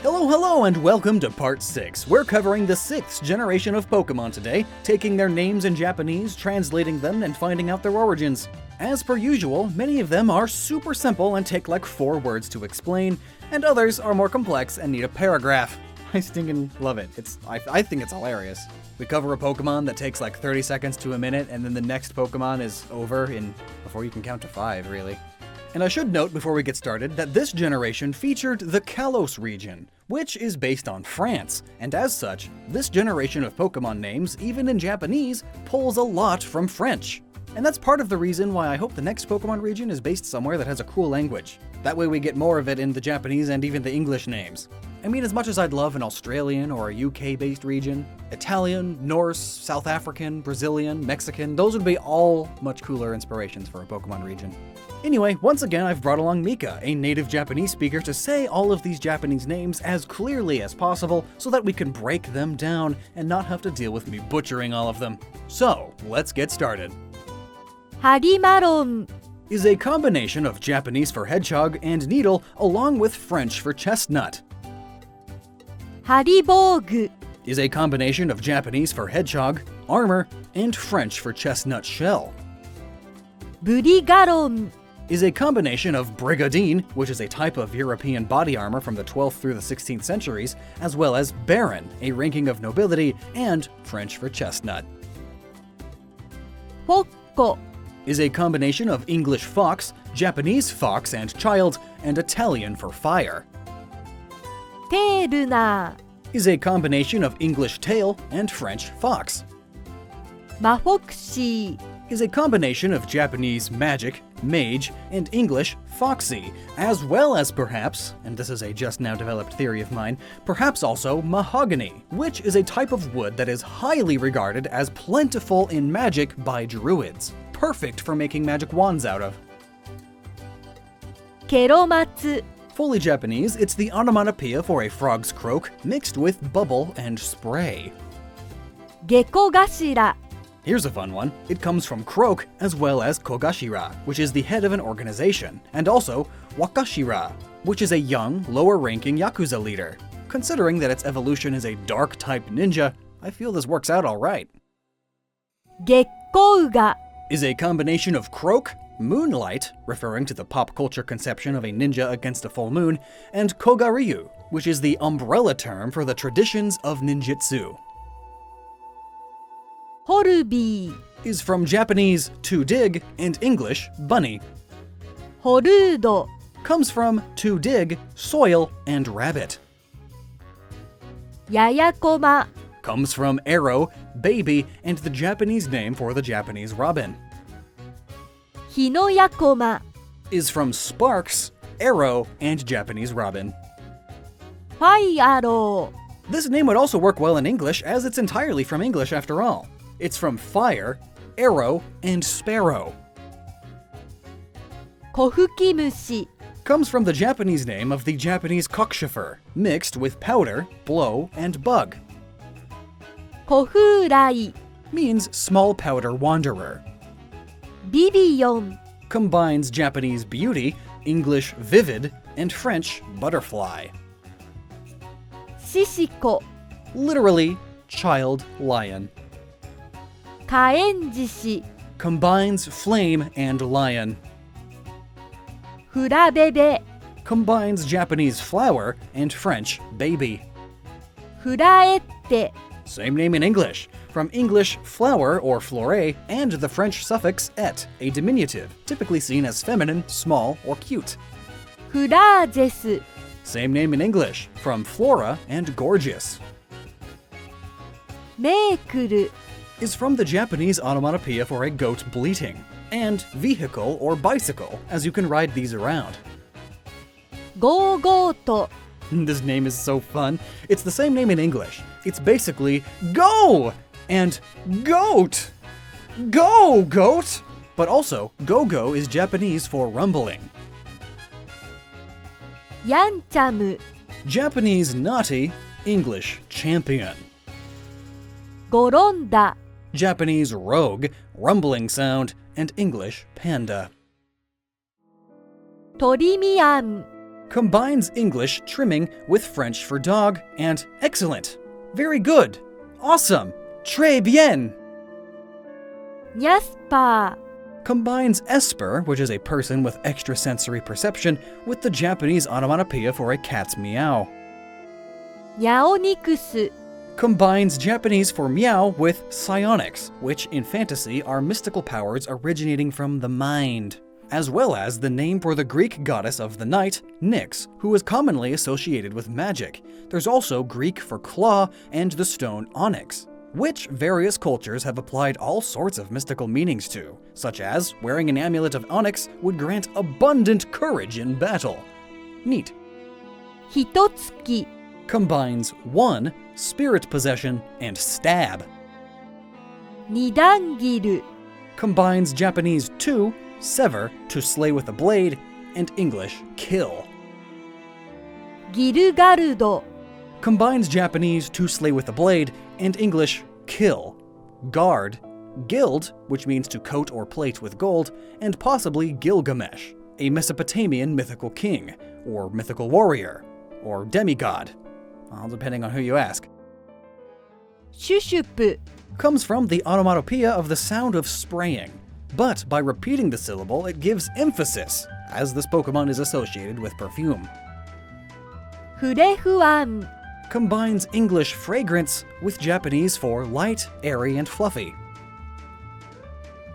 Hello, and welcome to Part 6. We're covering the 6th generation of Pokemon today, taking their names in Japanese, translating them, and finding out their origins. As per usual, many of them are super simple and take like 4 words to explain, and others are more complex and need a paragraph. I stinking love it. I think it's hilarious. We cover a Pokemon that takes like 30 seconds to a minute, and then the next Pokemon is over before you can count to 5, really. And I should note before we get started that this generation featured the Kalos region, which is based on France, and as such, this generation of Pokemon names, even in Japanese, pulls a lot from French. And that's part of the reason why I hope the next Pokemon region is based somewhere that has a cool language. That way we get more of it in the Japanese and even the English names. I mean, as much as I'd love an Australian or a UK-based region, Italian, Norse, South African, Brazilian, Mexican, those would be all much cooler inspirations for a Pokemon region. Anyway, once again I've brought along Mika, a native Japanese speaker, to say all of these Japanese names as clearly as possible so that we can break them down and not have to deal with me butchering all of them. So, let's get started. Harimaron Is a combination of Japanese for hedgehog and needle along with French for chestnut. Haribogu Is a combination of Japanese for hedgehog, armor, and French for chestnut shell. Burigaron Is a combination of brigadine, which is a type of European body armor from the 12th through the 16th centuries, as well as baron, a ranking of nobility, and French for chestnut. Hokko Is a combination of English fox, Japanese fox and child, and Italian for fire. Teruna Is a combination of English tail and French fox. Mafokushi Is a combination of Japanese magic, mage, and English foxy, as well as perhaps, and this is a just now developed theory of mine, perhaps also mahogany, which is a type of wood that is highly regarded as plentiful in magic by druids. Perfect for making magic wands out of. Keromatsu Fully Japanese, it's the onomatopoeia for a frog's croak mixed with bubble and spray. Gekogashira Here's a fun one. It comes from croak as well as kogashira, which is the head of an organization, and also wakashira, which is a young, lower-ranking Yakuza leader. Considering that its evolution is a dark-type ninja, I feel this works out alright. Gekkouga Is a combination of croak, moonlight, referring to the pop culture conception of a ninja against a full moon, and kogaryu, which is the umbrella term for the traditions of ninjutsu. Horubi Is from Japanese to dig and English bunny. Horudo Comes from to dig, soil, and rabbit. Yayakoma Comes from arrow, baby, and the Japanese name for the Japanese robin. Hinoyakoma Is from sparks, arrow, and Japanese robin. Faiaro This name would also work well in English, as it's entirely from English after all. It's from fire, arrow, and sparrow. Kofukimushi Comes from the Japanese name of the Japanese cockchafer, mixed with powder, blow, and bug. Kofurai Means small powder wanderer. Bibiyon Combines Japanese beauty, English vivid, and French butterfly. Shishiko Literally, child lion. Kaenjishi Combines flame and lion. Furabebe Combines Japanese flower and French baby. Furaette Same name in English, from English flower or flore and the French suffix et, a diminutive, typically seen as feminine, small, or cute. Furazesu Same name in English, from flora and gorgeous. Meikuru Is from the Japanese onomatopoeia for a goat bleating, and vehicle or bicycle, as you can ride these around. Gogoto This name is so fun. It's the same name in English. It's basically go and goat. Go, goat! But also, go-go is Japanese for rumbling. Yanchamu Japanese naughty, English champion. Goronda Japanese rogue, rumbling sound, and English panda. Torimian combines English trimming with French for dog, and excellent, very good, awesome, très bien. ニャスパ Combines esper, which is a person with extrasensory perception, with the Japanese onomatopoeia for a cat's meow. ー、ニャオニクス Combines Japanese for meow with psionics, which in fantasy are mystical powers originating from the mind, as well as the name for the Greek goddess of the night, Nyx, who is commonly associated with magic. There's also Greek for claw and the stone onyx, which various cultures have applied all sorts of mystical meanings to, such as wearing an amulet of onyx would grant abundant courage in battle. Neat. ひとつき Combines 1, spirit possession, and stab. 二段切る Combines Japanese 2, sever, to slay with a blade, and English kill. ギルガルド Combines Japanese to slay with a blade, and English kill. Guard, gild, which means to coat or plate with gold, and possibly Gilgamesh, a Mesopotamian mythical king, or mythical warrior, or demigod, all depending on who you ask. シュシュプ Comes from the onomatopoeia of the sound of spraying, but by repeating the syllable, it gives emphasis, as this Pokemon is associated with perfume. フレフワン Combines English fragrance with Japanese for light, airy, and fluffy.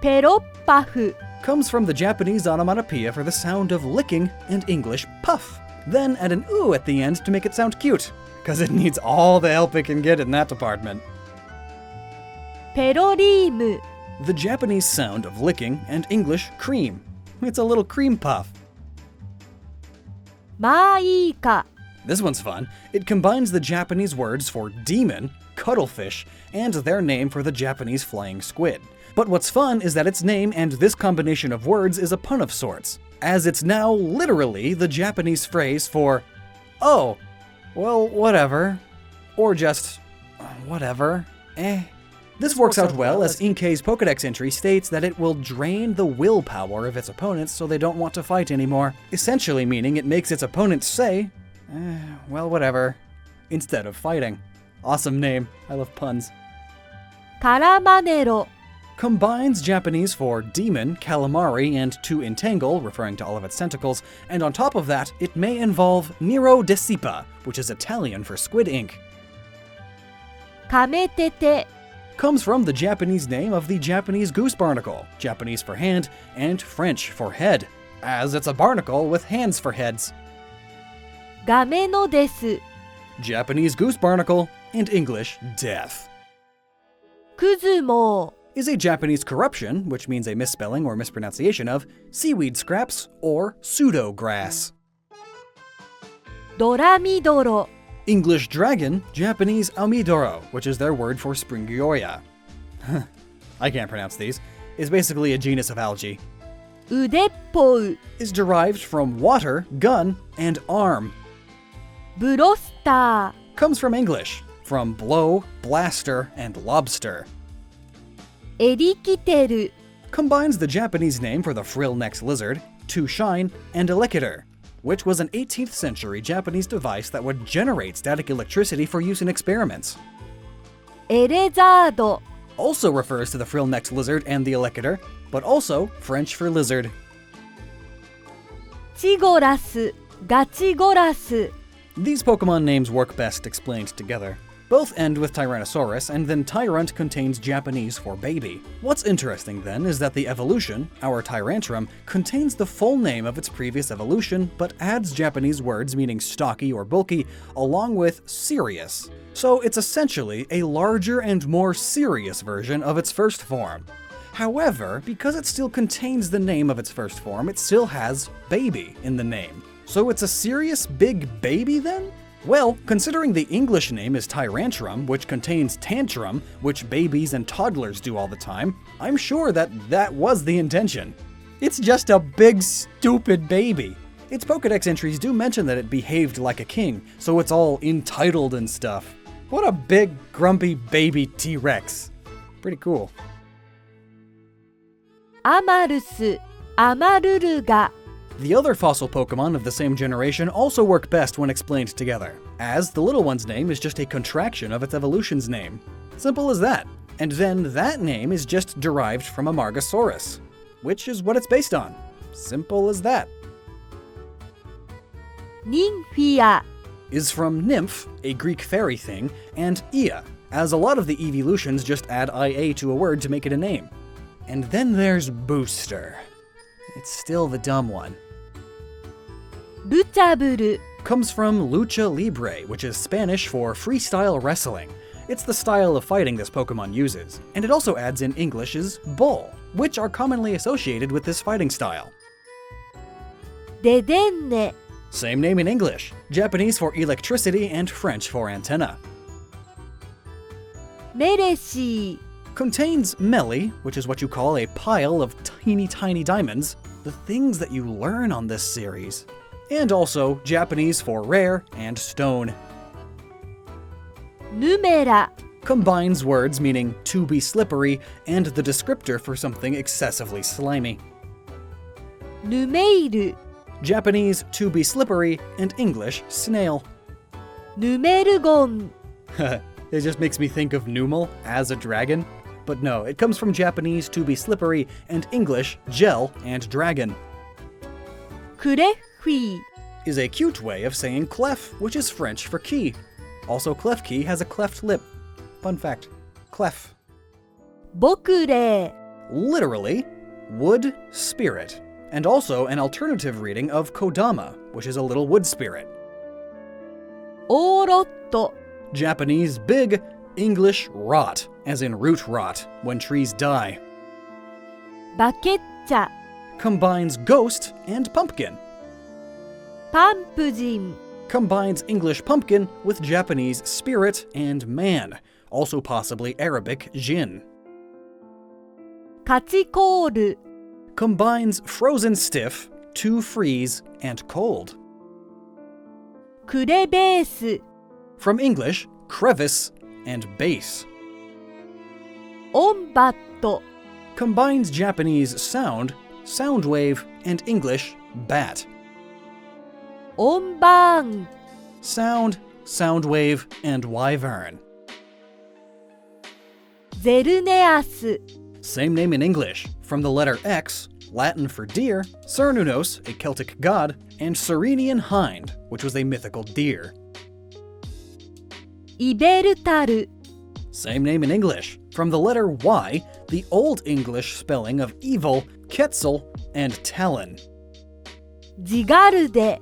ペロッパフ Comes from the Japanese onomatopoeia for the sound of licking and English puff. Then add an ooh at the end to make it sound cute, because it needs all the help it can get in that department. ペロリーム The Japanese sound of licking and English cream. It's a little cream puff. マーイーカ This one's fun. It combines the Japanese words for demon, cuttlefish, and their name for the Japanese flying squid. But what's fun is that its name and this combination of words is a pun of sorts, as it's now literally the Japanese phrase for, oh, well, whatever. Or just, whatever. This works out well, as Inkei's Pokedex entry states that it will drain the willpower of its opponents so they don't want to fight anymore, essentially meaning it makes its opponents say, well, whatever, instead of fighting. Awesome name. I love puns. カラマネロ Combines Japanese for demon, calamari, and to entangle, referring to all of its tentacles, and on top of that, it may involve Nero de Sipa, which is Italian for squid ink. カメテテ Comes from the Japanese name of the Japanese goose barnacle, Japanese for hand, and French for head, as it's a barnacle with hands for heads. ガメノデス Japanese goose barnacle, and English death. クズモ Is a Japanese corruption, which means a misspelling or mispronunciation of seaweed scraps or pseudo-grass. ドラミドロ English dragon, Japanese Amidoro, which is their word for Springioria. I can't pronounce these. Is basically a genus of algae. 腕っぽう Is derived from water, gun, and arm. ブロスタ Comes from English, from blow, blaster, and lobster. ーエリキテル Combines the Japanese name for the frill-necked lizard, to shine, and elecator, which was an 18th century Japanese device that would generate static electricity for use in experiments. エレザード Also refers to the frill-necked lizard and the elecator, but also French for lizard. チゴラスガチゴラス These Pokemon names work best explained together. Both end with Tyrannosaurus, and then Tyrant contains Japanese for baby. What's interesting then is that the evolution, our Tyrantrum, contains the full name of its previous evolution, but adds Japanese words meaning stocky or bulky, along with serious. So it's essentially a larger and more serious version of its first form. However, because it still contains the name of its first form, it still has baby in the name. So it's a serious big baby then? Well, considering the English name is Tyrantrum, which contains tantrum, which babies and toddlers do all the time, I'm sure that was the intention. It's just a big, stupid baby. Its Pokedex entries do mention that it behaved like a king, so it's all entitled and stuff. What a big, grumpy baby T-Rex. Pretty cool. アマルスアマルルガ The other fossil Pokemon of the same generation also work best when explained together, as the little one's name is just a contraction of its evolution's name. Simple as that. And then that name is just derived from a Margosaurus, which is what it's based on. Simple as that. ニンフィア Is from nymph, a Greek fairy thing, and ia, as a lot of the evolutions just add ia to a word to make it a name. And then there's Booster. It's still the dumb one. ルチャブル Comes from lucha libre, which is Spanish for freestyle wrestling. It's the style of fighting this Pokemon uses, and it also adds in English's bull, which are commonly associated with this fighting style. デデンネ Same name in English, Japanese for electricity and French for antenna. メレシー Contains Melly, which is what you call a pile of tiny diamonds, the things that you learn on this series. And also Japanese for rare and stone. ヌメラ Combines words meaning to be slippery and the descriptor for something excessively slimy. ヌメイル Japanese to be slippery and English snail. ヌメルゴン It just makes me think of Numel as a dragon. But no, it comes from Japanese to be slippery and English gel and dragon. クレフィー Is a cute way of saying clef, which is French for key. Also, Klefki has a cleft lip. Fun fact. Clef. ボクレ Literally, wood spirit. And also an alternative reading of Kodama, which is a little wood spirit. ーオーロット Japanese big, English rot, as in root rot, when trees die. バケッチャ Combines ghost and pumpkin. パンプジン Combines English pumpkin with Japanese spirit and man, also possibly Arabic jinn. カチコール Combines frozen stiff, to freeze, and cold. クレベース From English, crevice and base. オンバット Combines Japanese sound, sound wave, and English bat. オンバーン Sound, sound wave, and wyvern. ゼルネアス Same name in English, from the letter X, Latin for deer, Cernunnos, a Celtic god, and Cerenian hind, which was a mythical deer. イベルタル Same name in English, from the letter Y, the Old English spelling of evil, Quetzal, and Talon. ジガルデ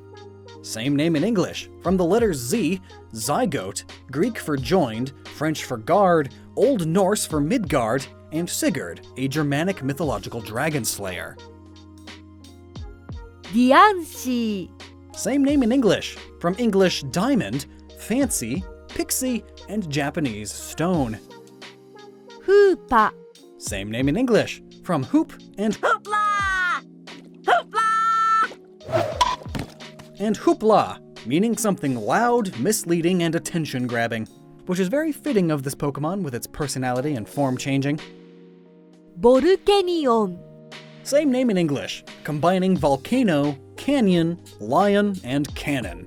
Same name in English, from the letter Z, zygote, Greek for joined, French for guard, Old Norse for Midgard, and Sigurd, a Germanic mythological dragon slayer. ディアンシー Same name in English, from English diamond, fancy, pixie, and Japanese stone. フーパ Same name in English, from hoop and hoopla, meaning something loud, misleading, and attention-grabbing, which is very fitting of this Pokemon with its personality and form changing. ボルケニオン Same name in English, combining volcano, canyon, lion, and cannon.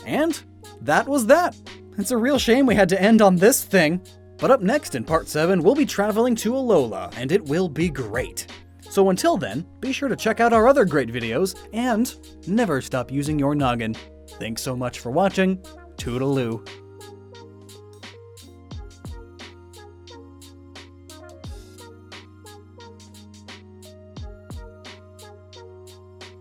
And that was that. It's a real shame we had to end on this thing. But up next in part 7, we'll be traveling to Alola, and it will be great. So until then, be sure to check out our other great videos, and never stop using your noggin. Thanks so much for watching. Toodaloo.